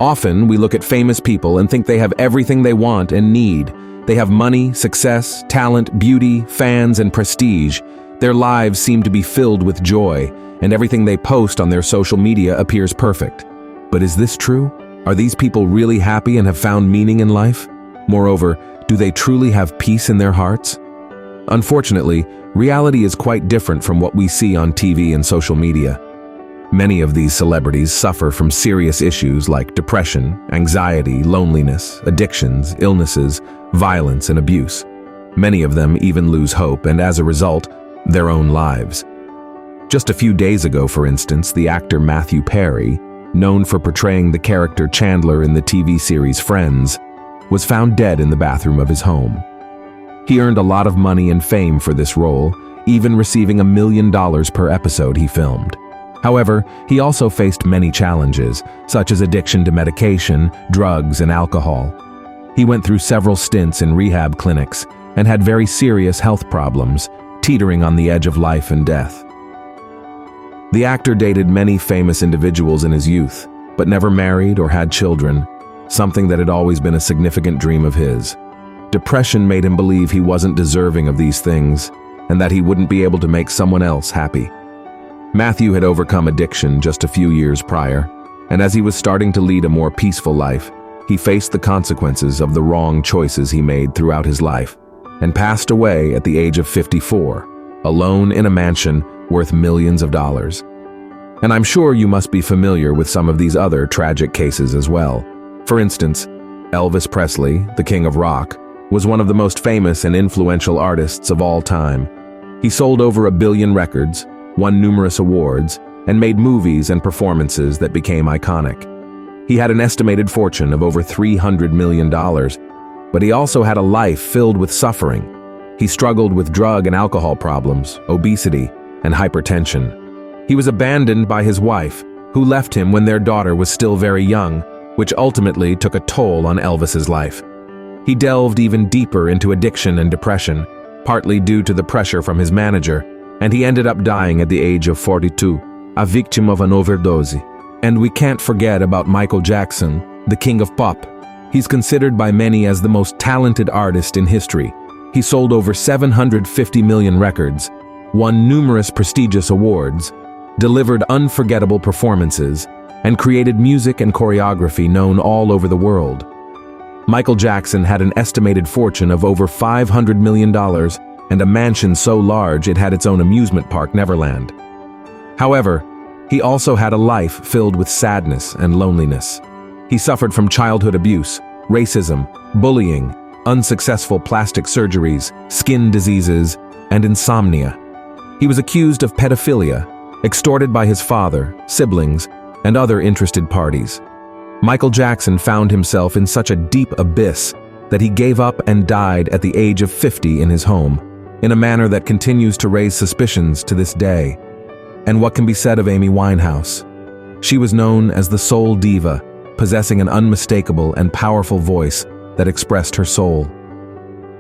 Often, we look at famous people and think they have everything they want and need. They have money, success, talent, beauty, fans, and prestige. Their lives seem to be filled with joy, and everything they post on their social media appears perfect. But is this true? Are these people really happy and have found meaning in life? Moreover, do they truly have peace in their hearts? Unfortunately, reality is quite different from what we see on TV and social media. Many of these celebrities suffer from serious issues like depression, anxiety, loneliness, addictions, illnesses, violence, and abuse. Many of them even lose hope and, as a result, their own lives. Just a few days ago, for instance, the actor Matthew Perry, known for portraying the character Chandler in the TV series Friends, was found dead in the bathroom of his home. He earned a lot of money and fame for this role, even receiving $1 million per episode he filmed. However, he also faced many challenges, such as addiction to medication, drugs, and alcohol. He went through several stints in rehab clinics and had very serious health problems, teetering on the edge of life and death. The actor dated many famous individuals in his youth, but never married or had children, something that had always been a significant dream of his. Depression made him believe he wasn't deserving of these things, and that he wouldn't be able to make someone else happy. Matthew had overcome addiction just a few years prior, and as he was starting to lead a more peaceful life, he faced the consequences of the wrong choices he made throughout his life, and passed away at the age of 54, alone in a mansion worth millions of dollars. And I'm sure you must be familiar with some of these other tragic cases as well. For instance, Elvis Presley, the king of rock, was one of the most famous and influential artists of all time. He sold over 1 billion records, won numerous awards, and made movies and performances that became iconic. He had an estimated fortune of over $300 million, but he also had a life filled with suffering. He struggled with drug and alcohol problems, obesity, and hypertension. He was abandoned by his wife, who left him when their daughter was still very young, which ultimately took a toll on Elvis's life. He delved even deeper into addiction and depression, partly due to the pressure from his manager, and he ended up dying at the age of 42, a victim of an overdose. And we can't forget about Michael Jackson, the king of pop. He's considered by many as the most talented artist in history. He sold over 750 million records, won numerous prestigious awards, delivered unforgettable performances, and created music and choreography known all over the world. Michael Jackson had an estimated fortune of over $500 million and a mansion so large it had its own amusement park, Neverland. However, he also had a life filled with sadness and loneliness. He suffered from childhood abuse, racism, bullying, unsuccessful plastic surgeries, skin diseases, and insomnia. He was accused of pedophilia, extorted by his father, siblings, and other interested parties. Michael Jackson found himself in such a deep abyss that he gave up and died at the age of 50 in his home, in a manner that continues to raise suspicions to this day. And what can be said of Amy Winehouse? She was known as the soul diva, possessing an unmistakable and powerful voice that expressed her soul.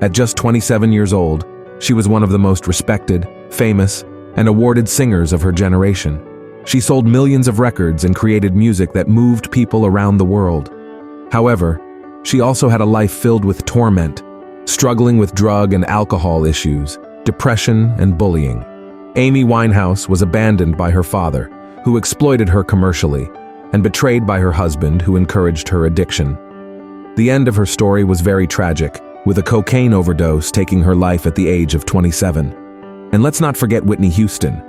At just 27 years old, she was one of the most respected, famous, and awarded singers of her generation. She sold millions of records and created music that moved people around the world. However, she also had a life filled with torment, struggling with drug and alcohol issues, depression, and bullying. Amy Winehouse was abandoned by her father, who exploited her commercially, and betrayed by her husband, who encouraged her addiction. The end of her story was very tragic, with a cocaine overdose taking her life at the age of 27. And let's not forget Whitney Houston.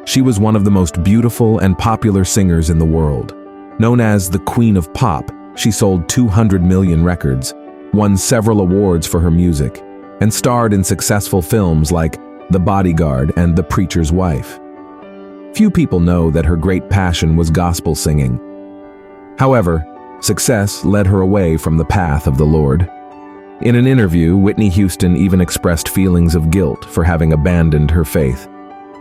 She was one of the most beautiful and popular singers in the world. Known as the Queen of Pop, she sold 200 million records, won several awards for her music, and starred in successful films like The Bodyguard and The Preacher's Wife. Few people know that her great passion was gospel singing. However, success led her away from the path of the Lord. In an interview, Whitney Houston even expressed feelings of guilt for having abandoned her faith.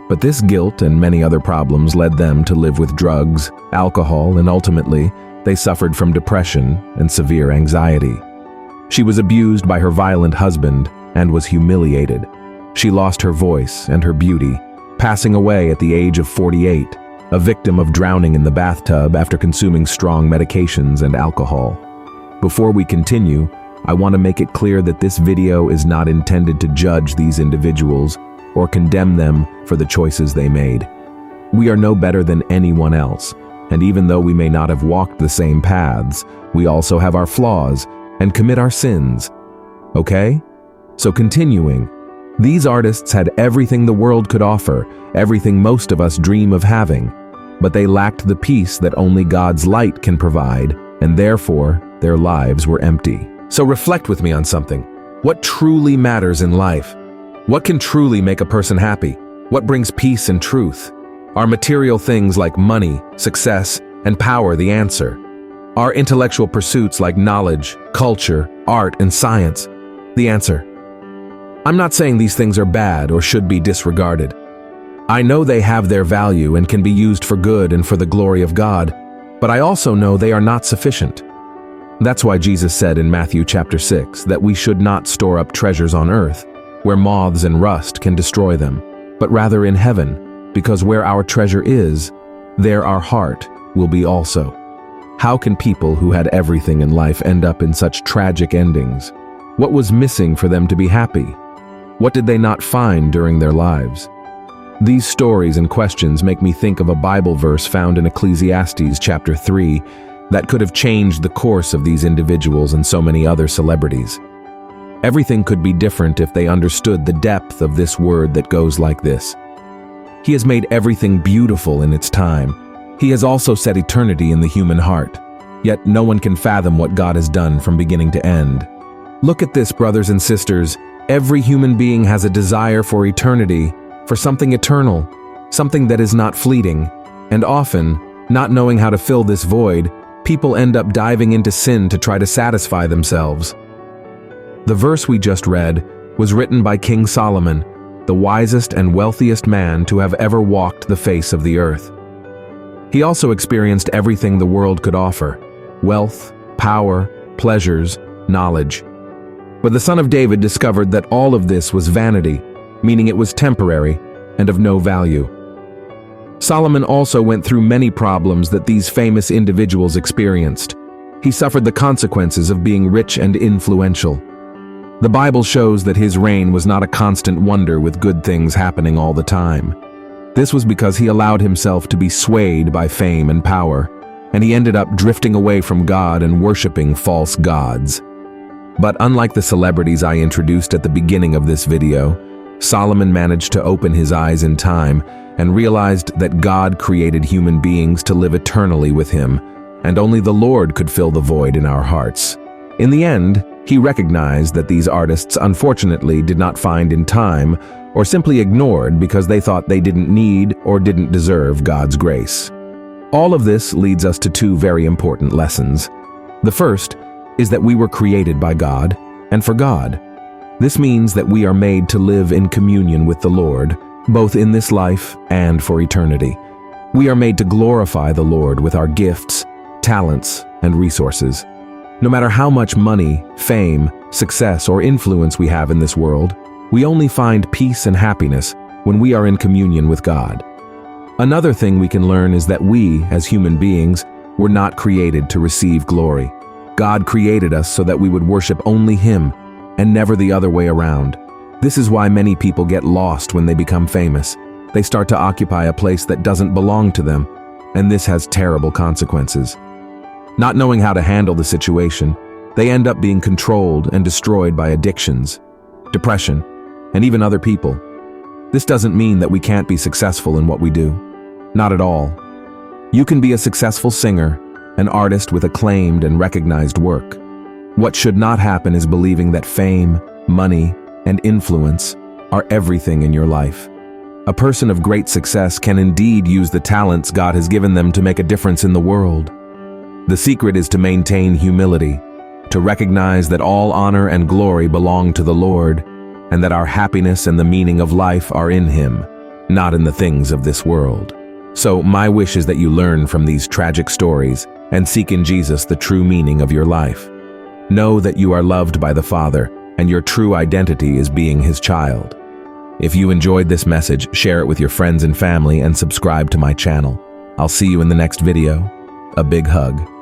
But this guilt and many other problems led them to live with drugs, alcohol, and ultimately, they suffered from depression and severe anxiety. She was abused by her violent husband and was humiliated. She lost her voice and her beauty, passing away at the age of 48, a victim of drowning in the bathtub after consuming strong medications and alcohol. Before we continue, I want to make it clear that this video is not intended to judge these individuals or condemn them for the choices they made. We are no better than anyone else, and even though we may not have walked the same paths, we also have our flaws and commit our sins. Okay? So continuing, these artists had everything the world could offer, everything most of us dream of having, but they lacked the peace that only God's light can provide, and therefore, their lives were empty. So reflect with me on something. What truly matters in life? What can truly make a person happy? What brings peace and truth? Are material things like money, success, and power the answer? Are intellectual pursuits like knowledge, culture, art, and science the answer? I'm not saying these things are bad or should be disregarded. I know they have their value and can be used for good and for the glory of God, but I also know they are not sufficient. That's why Jesus said in Matthew chapter 6 that we should not store up treasures on earth, where moths and rust can destroy them, but rather in heaven, because where our treasure is, there our heart will be also. How can people who had everything in life end up in such tragic endings? What was missing for them to be happy? What did they not find during their lives? These stories and questions make me think of a Bible verse found in Ecclesiastes chapter 3 that could have changed the course of these individuals and so many other celebrities. Everything could be different if they understood the depth of this word that goes like this. He has made everything beautiful in its time. He has also set eternity in the human heart. Yet no one can fathom what God has done from beginning to end. Look at this, brothers and sisters. Every human being has a desire for eternity, for something eternal, something that is not fleeting. And often, not knowing how to fill this void, people end up diving into sin to try to satisfy themselves. The verse we just read was written by King Solomon, the wisest and wealthiest man to have ever walked the face of the earth. He also experienced everything the world could offer: wealth, power, pleasures, knowledge. But the son of David discovered that all of this was vanity, meaning it was temporary and of no value. Solomon also went through many problems that these famous individuals experienced. He suffered the consequences of being rich and influential. The Bible shows that his reign was not a constant wonder with good things happening all the time. This was because he allowed himself to be swayed by fame and power, and he ended up drifting away from God and worshiping false gods. But unlike the celebrities I introduced at the beginning of this video, Solomon managed to open his eyes in time and realized that God created human beings to live eternally with him, and only the Lord could fill the void in our hearts. In the end, he recognized that these artists unfortunately did not find in time, or simply ignored because they thought they didn't need or didn't deserve God's grace. All of this leads us to two very important lessons. The first is that we were created by God and for God. This means that we are made to live in communion with the Lord, both in this life and for eternity. We are made to glorify the Lord with our gifts, talents, and resources. No matter how much money, fame, success, or influence we have in this world, we only find peace and happiness when we are in communion with God. Another thing we can learn is that we, as human beings, were not created to receive glory. God created us so that we would worship only Him and never the other way around. This is why many people get lost when they become famous. They start to occupy a place that doesn't belong to them, and this has terrible consequences. Not knowing how to handle the situation, they end up being controlled and destroyed by addictions, depression, and even other people. This doesn't mean that we can't be successful in what we do. Not at all. You can be a successful singer, an artist with acclaimed and recognized work. What should not happen is believing that fame, money, and influence are everything in your life. A person of great success can indeed use the talents God has given them to make a difference in the world. The secret is to maintain humility, to recognize that all honor and glory belong to the Lord, and that our happiness and the meaning of life are in Him, not in the things of this world. So my wish is that you learn from these tragic stories and seek in Jesus the true meaning of your life. Know that you are loved by the Father, and your true identity is being His child. If you enjoyed this message, share it with your friends and family and subscribe to my channel. I'll see you in the next video. A big hug.